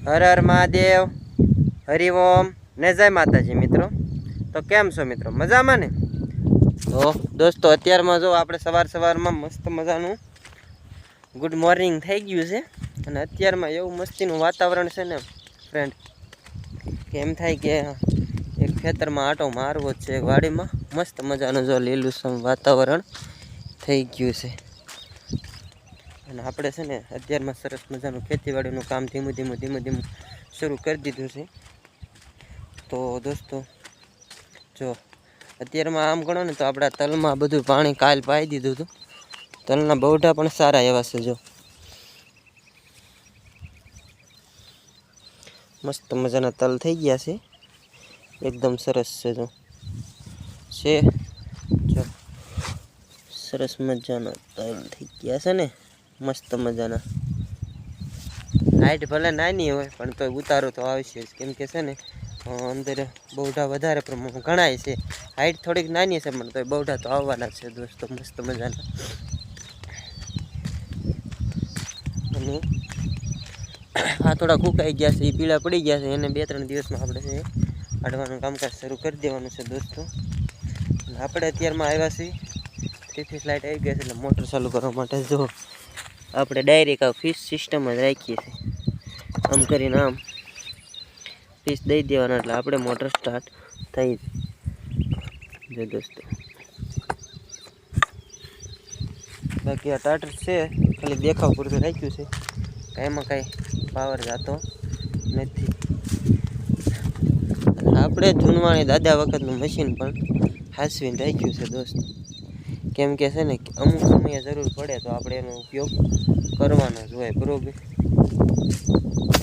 હર હર મહાદેવ, હરિઓમ ને જય માતાજી મિત્રો। તો કેમ છો મિત્રો, મજામાં ને? તો દોસ્તો અત્યારમાં જો આપણે સવારમાં મસ્ત મજાનું ગુડ મોર્નિંગ થઈ ગયું છે અને અત્યારમાં એવું મસ્તીનું વાતાવરણ છે ને ફ્રેન્ડ કે એમ થાય કે એક ખેતરમાં આંટો મારવો જ છે, વાડીમાં મસ્ત મજાનું જો લીલુંછમ વાતાવરણ થઈ ગયું છે। અને આપણે છે ને અત્યારમાં સરસ મજાનું ખેતીવાડીનું કામ ધીમું ધીમું શરૂ કરી દીધું છે। તો દોસ્તો જો અત્યારમાં આમ ગણો ને તો આપણા તલમાં બધું પાણી કાલ પાઈ દીધું હતું, તલના બહુઢા પણ સારા એવા છે। જો મસ્ત મજાના તલ થઈ ગયા છે, એકદમ સરસ છે। જો સરસ મજાના તલ થઈ ગયા છે ને, મસ્ત મજાના। હાઈટ ભલે નાની હોય પણ તો ઉતારો તો આવશે જ, કેમ કે છે ને અંદર બહુઢા વધારે પ્રમાણમાં ગણાય છે। હાઈટ થોડીક નાની છે પણ તો બહુઢા તો આવવાના છે દોસ્તો, મસ્ત મજાના। અને આ થોડા ફૂંકાઈ ગયા છે, એ પીળા પડી ગયા છે, એને 2-3 દિવસમાં આપણે છે કાઢવાનું કામકાજ શરૂ કરી દેવાનું છે દોસ્તો। આપણે અત્યારમાં આવ્યા છીએ 3 લાઇટ આવી ગયા છે એટલે મોટર ચાલુ કરવા માટે જો આપણે ડાયરેક્ટ આ ફિશ સિસ્ટમ જ રાખીએ છીએ, આમ કરીને આમ ફિશ દઈ દેવાના એટલે આપણે મોટર સ્ટાર્ટ થઈ જાય દોસ્તો। બાકી આ ટાટર છે ખાલી દેખાવ પૂરતું રાખ્યું છે, એમાં કાંઈ પાવર જતો નથી। આપણે જૂનવાણી દાદા વખતનું મશીન પણ હાંસવીને રાખ્યું છે દોસ્તો, કેમ કે છે ને અમુક સમયે જરૂર પડે તો આપણે એનો ઉપયોગ કરવાનો જ હોય, બરોબર।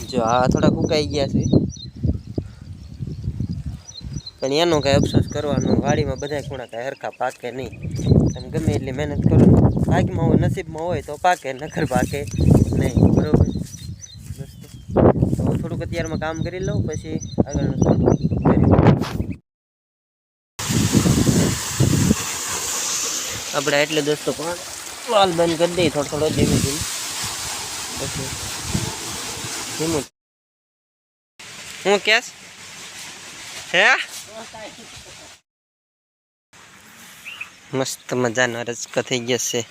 જો આ થોડા ફૂંકાઈ ગયા છે પણ એનો કાંઈ અફસોસ કરવાનો, વાડીમાં બધા ખૂણા કાંઈ હરખા પાકે નહીં। તમે ગમે એટલી મહેનત કરો, ભાગમાં હોય નસીબમાં હોય તો પાકે, નખર પાકે નહીં, બરોબર દોસ્તો। તો થોડુંક અત્યારમાં કામ કરી લઉં પછી આગળનું આપણે એટલે દોસ્તો પણ વાલ બંધ કરી દઈએ થોડો ધીમે ધીમે, પછી ધીમું હું કેસ હે મસ્ત મજાનો રચકો થઈ ગયો છે,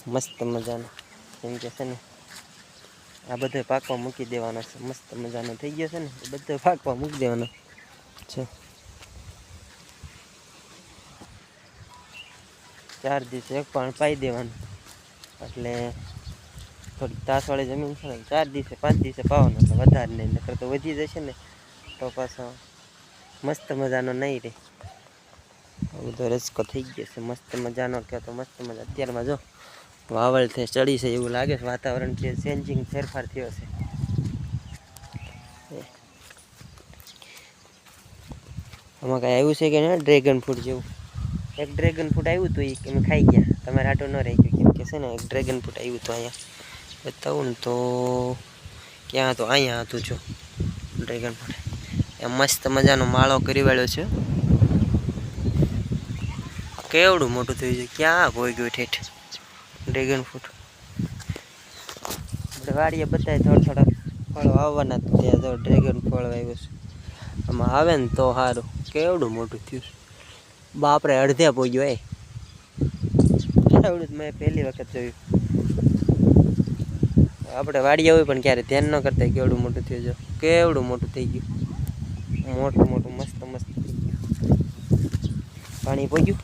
મસ્ત મજાનો, કેમ કે છે ને આ બધો પાકવા મૂકી દેવાનો છે, મસ્ત મજાનો થઈ ગયો છે ને એ બધો પાકવા મૂકી દેવાનો છે। 4 દિવસે એક પણ પાઈ દેવાનું એટલે થોડીક તાસવાળી જમીન છે ને 4 દિવસે 5 દિવસે પાવાનો, તો વધારે નહીં, નકર તો વધી જશે ને તો પાછો મસ્ત મજાનો નહીં રહે। બધો રચકો થઈ ગયો છે મસ્ત મજાનો, કે તો મસ્ત મજા। અત્યારમાં જો વાવળ થઈ ચડી છે એવું લાગે છે, વાતાવરણ જે ચેન્જિંગ ફેરફાર થયો છે। આમાં કાંઈ આવ્યું છે કે ના ડ્રેગન ફ્રૂટ જેવું, એક ડ્રેગન ફ્રૂટ આવ્યું હતું, એ અમે ખાઈ ગયા, તમારે આટો ન રહી ગયો, કેમ કે છે ને એક ડ્રેગન ફ્રૂટ આવ્યું હતું અહીંયા બતાવું ને તો ક્યાં હતું, અહીંયા હતું જો ડ્રેગન ફ્રૂટ, એમ મસ્ત મજાનો માળો કરી વાળ્યો છે, કેવડું મોટું થયું છે, ક્યાં ભોઈ ગયું ઠેઠ ડ્રેગન ફ્રૂટ। આપણે વાડીએ બધાય થોડા ફળો આવવાના, ત્યાં જો ડ્રેગન ફળ આવ્યું છે, આમાં આવે ને તો સારું, કેવડું મોટું થયું છે બાપરે, અડધે પહોંચ્યો એવડું મેં પહેલી વખત જોયું। આપણે વાડીએ હોય પણ ક્યારે ધ્યાન ન કરતા કેવડું મોટું થયું, જો કેવડું મોટું થઈ ગયું, મોટું મોટું મસ્ત મસ્ત થઈ ગયું। પાણી પહોંચ્યું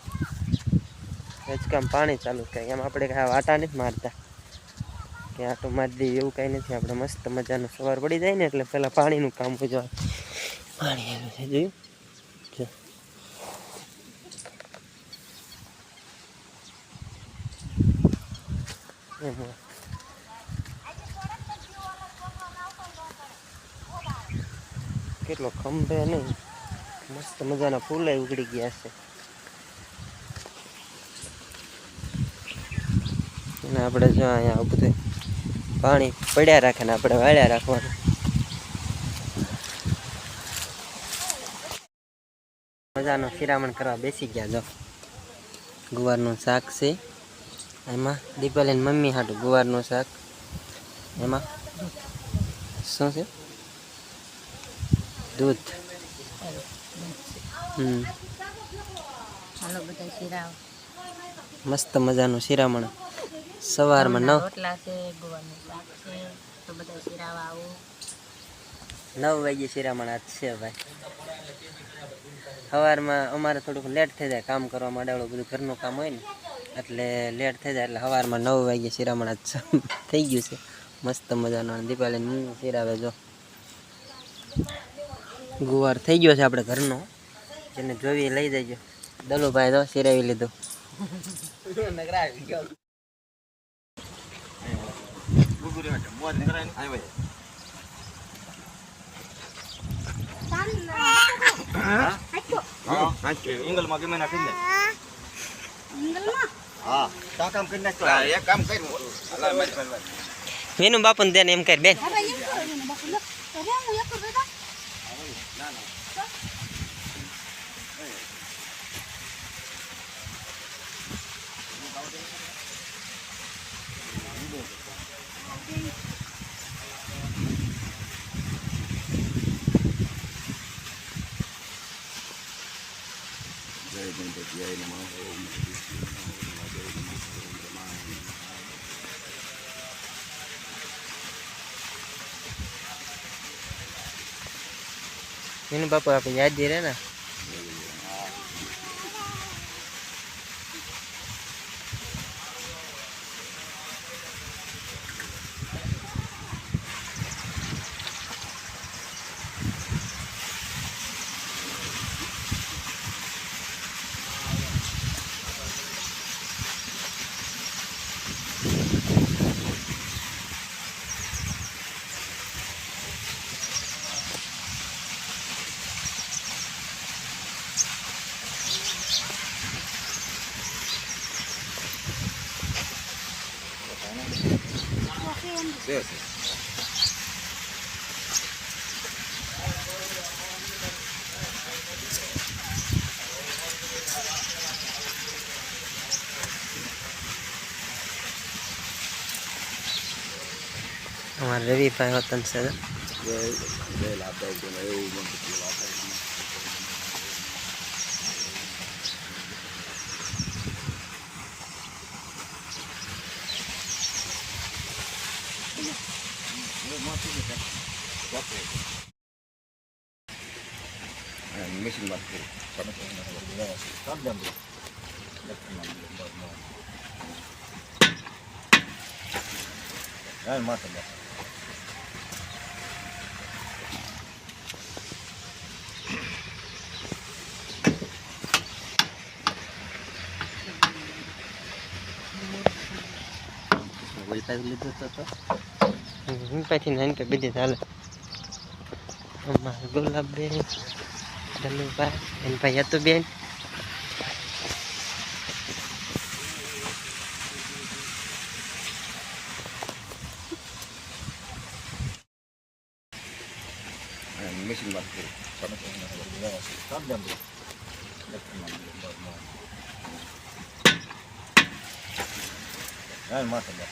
રચકામ પાણી ચાલુ થાય, એમ આપણે કાંઈ વાટા નથી મારતા કે આટો મારી દઈએ એવું કાંઈ નથી, આપણે મસ્ત મજાનું સવાર પડી જાય ને એટલે પહેલાં પાણીનું કામ હોય, પાણી આવ્યું છે જોયું જો। કેટલો ખંભે નહીં, મસ્ત મજાના ફૂલે ઉગડી ગયા છે, અને આપણે જો અહીંયા બધું પાણી પડ્યા રાખે ને આપણે વાળ્યા રાખવાનું। મજાનો શિરામણ કરવા બેસી ગયા, જો ગુવારનું શાક છે, એમાં દીપાલીની મમ્મી હાટું ગુવારનું શાક, એમાં શું છે? દૂધ. હાલો બધા શીરા મસ્ત મજાનું શિરામણ સવારમાં રોટલા છે, ગોળનું શાક છે, તો બધા શીરાવા આવો. 9 વાગે શિરામણ આજ છે ભાઈ. સવારમાં અમારે થોડુંક લેટ થઈ જાય કામ કરવા માટે, આવડું બધું ઘરનું કામ હોય ને એટલે લેટ થઈ જાય. એટલે સવારમાં 9 વાગે શિરામણ આજ થઈ ગયું છે મસ્ત મજાનું. દીપાવલી શિરાવે જો ગુવાર થઈ ગયો છે આપણે ઘરનો, જેને જોવી લઈ જજો. દલુભાઈ તો શિરાવી લીધું. ઇંગલમાં ગમે નાખી દે. હા તા કામ કરી નાખ. એક કામ કરી મેનુ બાપુ દે ને એમ કરી બેન. મેનુ બાપુ આપણે યાદ રહે ને. અમારે રવિભાઈ વતન છે. machine mat kiri. Ya, mata ya. પછી નાની કે બીજી ચાલે. અમારે ગુલાબબેન, ધનુભાઈ, એન ભાઈ યતુબેન. Machine mat kiri. Ya, mata ya.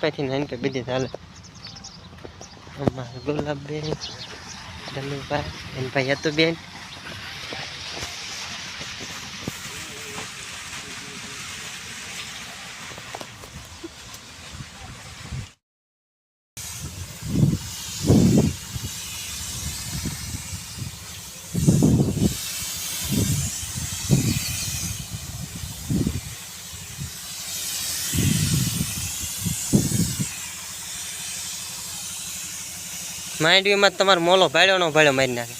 પછી નાની કે બીજી ચાલે. અમારે ગુલાબબેન, ધનુભાઈ, એન ભાઈ યતુબેન. માંડવીમાં તમારો મોલો ભાડ્યો નો ભાડ્યો મારી નાખે.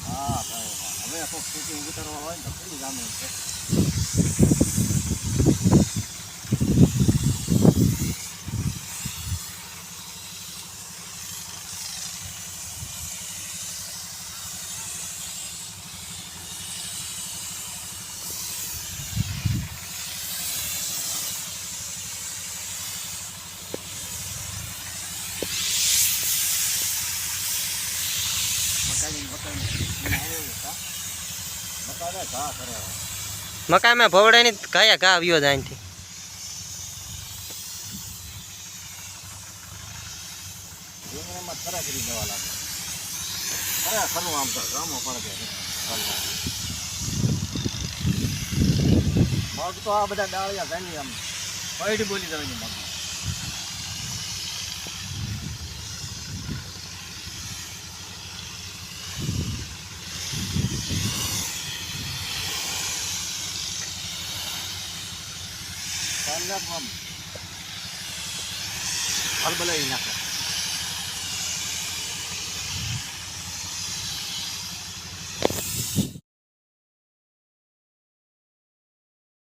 હા ભાઈ, હવે તો ખેતી ઉતરવા હોય ને તો કેટલું જામે છે. મકાને ઘા કરે મકાઈમાં ભવડાની કયા ઘા આવ્યો જ અહીંથી. ડુંગળીમાં ખરા કરી દેવા લાગે ખરા ખરું આમ તો ગામો પડે મગ તો આ બધા ડાળિયા ઘણી આમ પૈડી બોલી દેવાની મગ હલબલાઈ નાખે